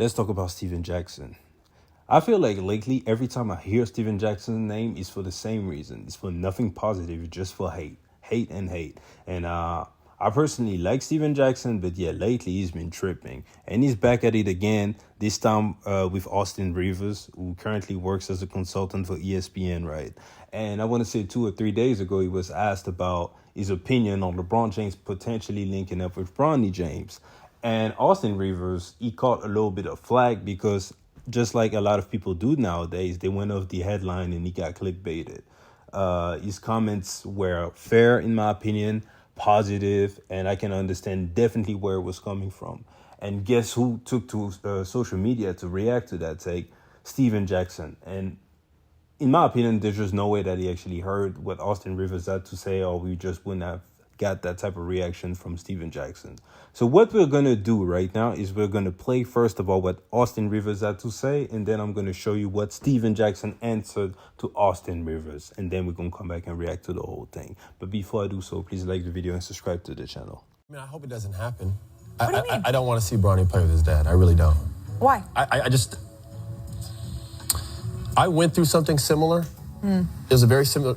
let's talk about Steven Jackson. I feel like lately, every time I hear Steven Jackson's name, it's for the same reason. It's for nothing positive, it's just for hate. Hate and hate. And I personally like Steven Jackson, but yeah, lately he's been tripping. And he's back at it again, this time with Austin Rivers, who currently works as a consultant for ESPN, right? And I want to say 2 or 3 days ago, he was asked about his opinion on LeBron James potentially linking up with Bronny James. And Austin Rivers, he caught a little bit of flack because just like a lot of people do nowadays, they went off the headline and he got clickbaited. His comments were fair, in my opinion, positive, and I can understand definitely where it was coming from. And guess who took to social media to react to that take? Steven Jackson. And in my opinion, there's just no way that he actually heard what Austin Rivers had to say, or we just wouldn't have got that type of reaction from Steven Jackson. So what we're going to do right now is we're going to play, first of all, what Austin Rivers had to say, and then I'm going to show you what Steven Jackson answered to Austin Rivers, and then we're going to come back and react to the whole thing. But before I do so, please like the video and subscribe to the channel. I mean, I hope it doesn't happen. What do you mean? I don't want to see Bronny play with his dad. I really don't. Why? I went through something similar. It was a very similar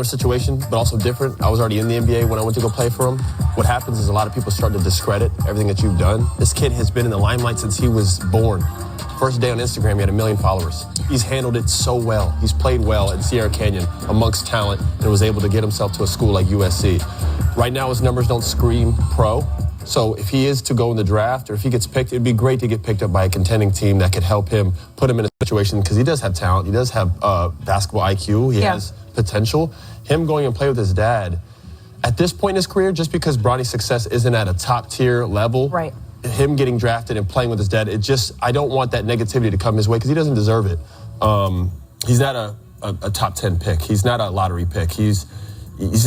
situation, but also different. I was already in the NBA when I went to go play for him. What happens is a lot of people start to discredit everything that you've done. This kid has been in the limelight since he was born. First day on Instagram, he had 1 million followers. He's handled it so well. He's played well in Sierra Canyon amongst talent and was able to get himself to a school like USC. Right now, his numbers don't scream pro. So if he is to go in the draft or if he gets picked, it'd be great to get picked up by a contending team that could help him, put him in a situation, because he does have talent. He does have basketball IQ. He has potential. Him going and play with his dad, at this point in his career, just because Bronny's success isn't at a top-tier level, right, him getting drafted and playing with his dad, I don't want that negativity to come his way because he doesn't deserve it. He's not a top 10 pick. He's not a lottery pick. He's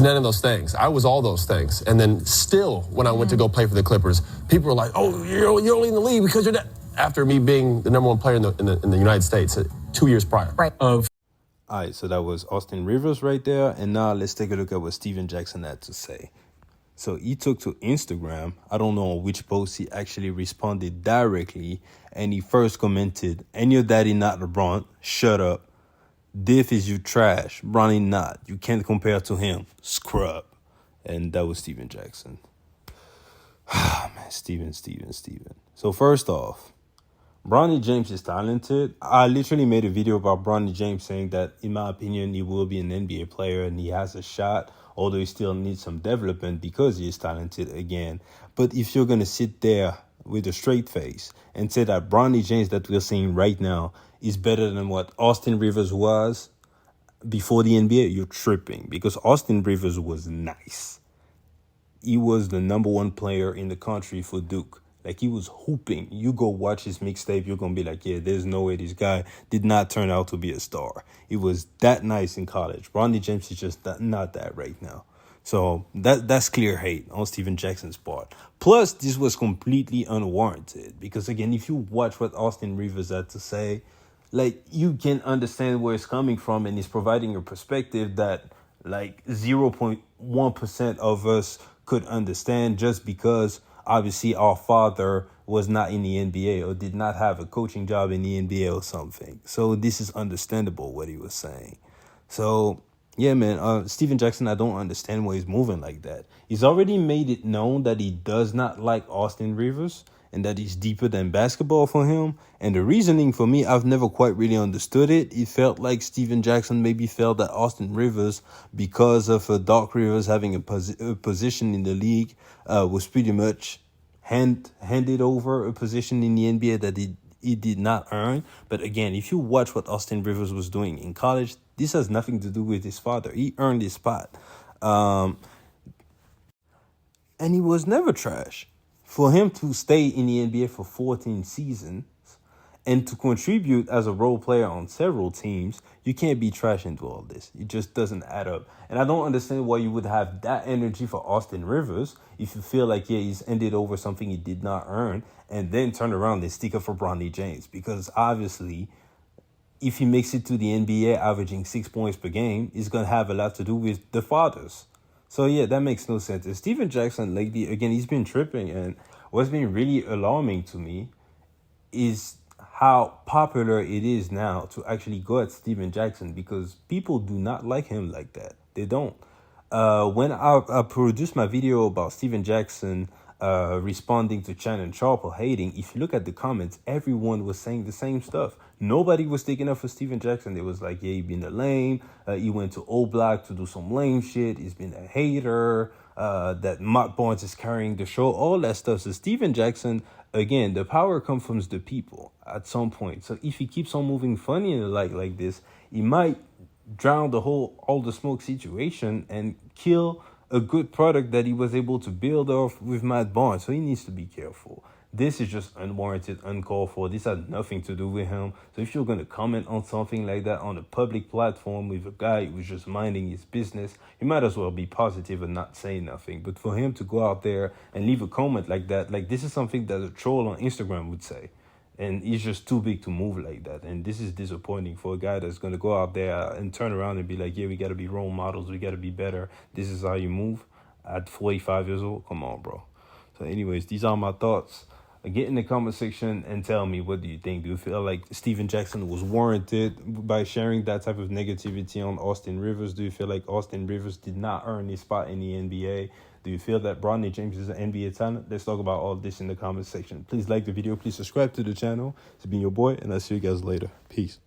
none of those things. I was all those things. And then still, when I went to go play for the Clippers, people were like, oh, you're only in the league because you're not. After me being the #1 player in the United States 2 years prior. Right. All right, so that was Austin Rivers right there. And now let's take a look at what Steven Jackson had to say. So he took to Instagram. I don't know on which post he actually responded directly. And he first commented, "And your daddy not LeBron, shut up. Diff is you trash. Bronny not. You can't compare to him. Scrub." And that was Steven Jackson. Man, Steven. So first off, Bronny James is talented. I literally made a video about Bronny James saying that, in my opinion, he will be an NBA player and he has a shot, although he still needs some development because he is talented again. But if you're going to sit there with a straight face and say that Bronny James that we're seeing right now is better than what Austin Rivers was before the NBA, you're tripping, because Austin Rivers was nice. He was the #1 player in the country for Duke. Like, he was hooping. You go watch his mixtape, you're going to be like, yeah, there's no way this guy did not turn out to be a star. He was that nice in college. Bronny James is just not that right now. So that's clear hate on Steven Jackson's part. Plus, this was completely unwarranted because, again, if you watch what Austin Rivers had to say, like, you can understand where it's coming from, and it's providing a perspective that, like, 0.1% of us could understand, just because obviously our father was not in the NBA or did not have a coaching job in the NBA or something. So this is understandable what he was saying. So yeah, man, Steven Jackson, I don't understand why he's moving like that. He's already made it known that he does not like Austin Rivers and that he's deeper than basketball for him. And the reasoning, for me, I've never quite really understood it. It felt like Steven Jackson maybe felt that Austin Rivers, because of Doc Rivers having a position in the league, was pretty much handed over a position in the NBA that he did not earn. But again, if you watch what Austin Rivers was doing in college, this has nothing to do with his father. He earned his spot. And he was never trash. For him to stay in the NBA for 14 seasons and to contribute as a role player on several teams, you can't be trash into all this. It just doesn't add up. And I don't understand why you would have that energy for Austin Rivers if you feel like, yeah, he's ended over something he did not earn, and then turn around and stick up for Bronny James. Because obviously, if he makes it to the NBA averaging 6 points per game, it's going to have a lot to do with the fathers. So, yeah, that makes no sense. And Steven Jackson, lately, again, he's been tripping. And what's been really alarming to me is how popular it is now to actually go at Steven Jackson, because people do not like him like that. They don't. When I produced my video about Steven Jackson responding to Shannon Sharpe or hating, if you look at the comments, everyone was saying the same stuff. Nobody was sticking up for Steven Jackson. It was like, yeah, he been a lame. He went to O Block to do some lame shit. He's been a hater. That Matt Barnes is carrying the show. All that stuff. So Steven Jackson, again, the power comes from the people at some point. So if he keeps on moving funny in the light like this, he might drown the whole all the smoke situation and kill a good product that he was able to build off with Matt Barnes. So he needs to be careful. This is just unwarranted, uncalled for. This had nothing to do with him. So if you're going to comment on something like that on a public platform with a guy who's just minding his business, you might as well be positive and not say nothing. But for him to go out there and leave a comment like that, like this is something that a troll on Instagram would say. And he's just too big to move like that. And this is disappointing for a guy that's going to go out there and turn around and be like, yeah, we got to be role models. We got to be better. This is how you move at 45 years old. Come on, bro. So anyways, these are my thoughts. Get in the comment section and tell me, what do you think? Do you feel like Steven Jackson was warranted by sharing that type of negativity on Austin Rivers? Do you feel like Austin Rivers did not earn his spot in the NBA? Do you feel that Bronny James is an NBA talent? Let's talk about all this in the comment section. Please like the video. Please subscribe to the channel. It's been your boy, and I'll see you guys later. Peace.